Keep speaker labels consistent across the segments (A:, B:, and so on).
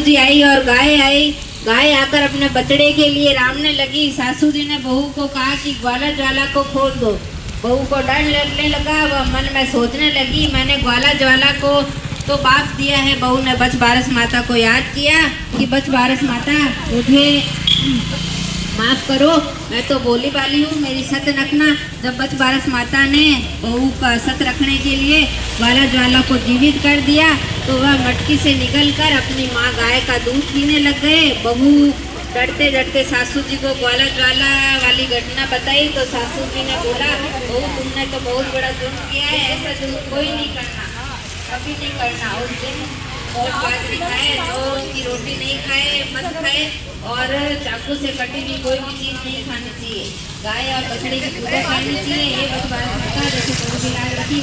A: जी आई और गाय आई। गाय आकर अपने बछड़े के लिए रामने लगी। सासू जी ने बहू को कहा कि ग्वाला ज्वाला को खोल दो। बहू को डर लगने लगा। वह मन में सोचने लगी, मैंने ग्वाला ज्वाला को तो बाप दिया है। बहू ने बच बारस माता को याद किया कि बच बारस माता मुझे माफ करो, मैं तो बोली वाली हूँ, मेरी सत रखना। जब बच बारस माता ने बहू का सत रखने के लिए ग्वाला ज्वाला को जीवित कर दिया तो वह मटकी से निकलकर अपनी माँ गाय का दूध पीने लग गए। बहू डरते डरते सासू जी को ग्वाला ज्वाला वाली घटना बताई तो सासू जी ने बोला, बहू तुमने तो बहुत बड़ा जुर्म किया है, ऐसा जुर्म कोई नहीं करना, कभी नहीं करना। उस दिन और बाजरी खाए, और की रोटी नहीं खाए, मत खाए और चाकू से कटी हुई कोई भी चीज नहीं खानी चाहिए। गाय और बछड़े की पूजा करनी चाहिए। ये बच बारस माता जैसे रखी।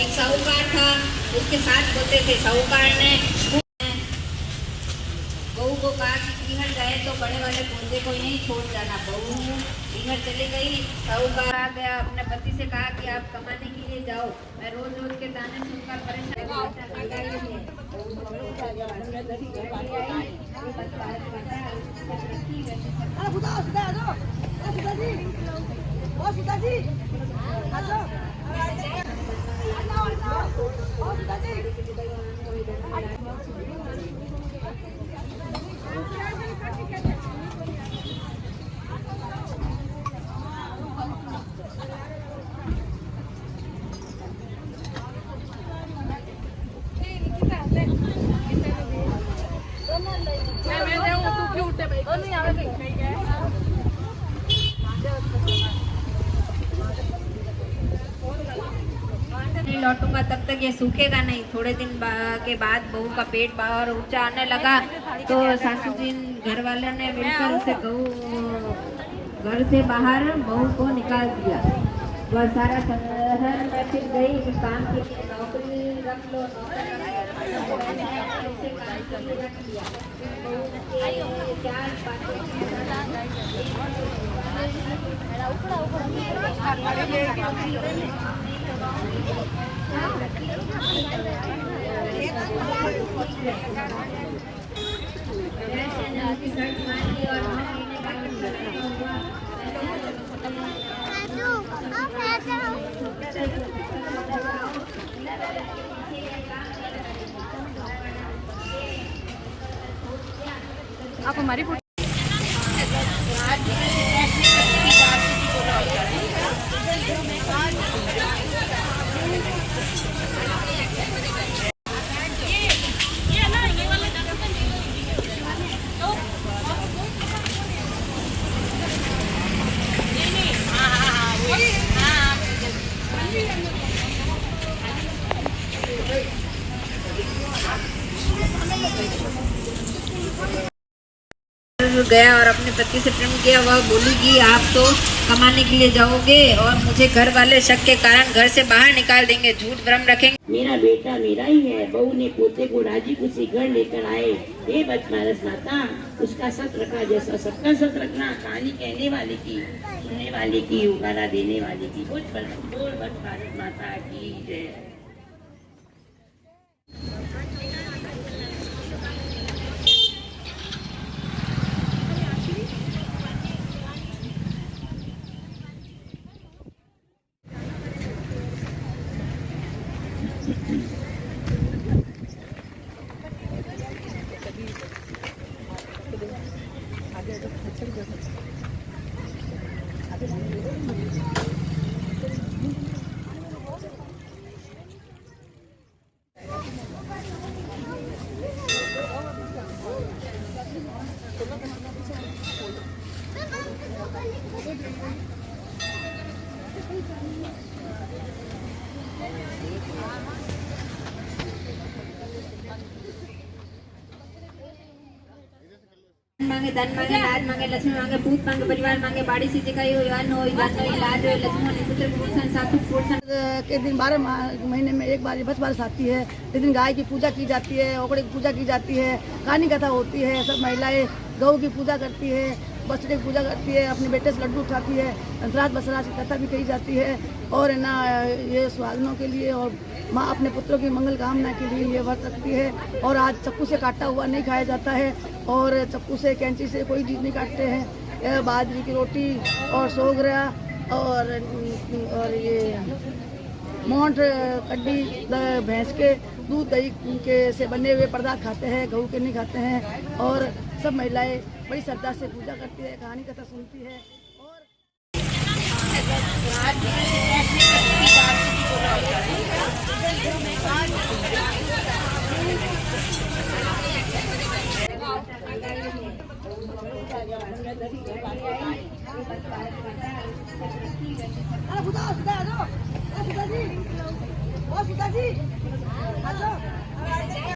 A: एक साहूकार था, उसके साथ होते थे। साहूकार ने बहू को कहा कि पीहर गए तो बड़े वाले कुंजे को यहीं छोड़ जाना। बहू पीहर चली गई। साहूकार आ गया, अपने पति से कहा कि आप कमाने के लिए जाओ, मैं रोज रोज के ताने सुनकर परेशान। लौटूंगा तब तक ये सूखेगा नहीं। थोड़े दिन के बाद बहू का पेट बाहर ऊंचा आने लगा तो सासू जी घर वालों ने मिलकर उसे घर से बाहर बहू को निकाल दिया। वह सारा शहर में फिर गई कि काम के लिए नौकरी रख लो,
B: आप हमारी
A: गया और अपने पति से प्रेम किया। वह बोली कि आप तो कमाने के लिए जाओगे और मुझे घर वाले शक के कारण घर से बाहर निकाल देंगे, झूठ भ्रम रखेंगे।
C: मेरा बेटा मेरा ही है। बहू ने पोते को राजी खुशी घर लेकर आए। हे बच बारस माता, उसका सत रखा जैसा सबका सत रखना। कहानी कहने वाले की, सुनने वाले की, उगारा देने वाले की। बच बारस माता की जय।
A: मांगे धन मांगे लाज मांगे लक्ष्मी मांगे पूत मांगे परिवार मांगे बाड़ी सी जगह हो अन्न हो धन हो लाज हो लक्ष्मी पुत्र पुरुषन सासु पुरुषन
B: के दिन 12 महीने में एक बार बच बारस आती है। इस दिन गाय की पूजा की जाती है, ओकड़े की पूजा की जाती है, कहानी कथा होती है। सब महिलाएं गौ की पूजा करती है, बछड़े की पूजा करती है, अपने बेटे से लड्डू उठाती है, अंतराज बसराज की कथा भी कही जाती है। और है ना ये सुहागनों के लिए और माँ अपने पुत्रों की मंगल कामना के लिए ये व्रत रखती है। और आज चक्कू से काटा हुआ नहीं खाया जाता है और चक्कू से कैंची से कोई चीज़ नहीं काटते हैं। यह बाजरे की रोटी और सोगरा और ये मोंठ कड्डी भैंस के दूध दही के से बने हुए पदार्थ खाते हैं, गऊ के नहीं खाते हैं। और सब महिलाएं बड़ी श्रद्धा से पूजा करती है, कहानी कथा सुनती है। और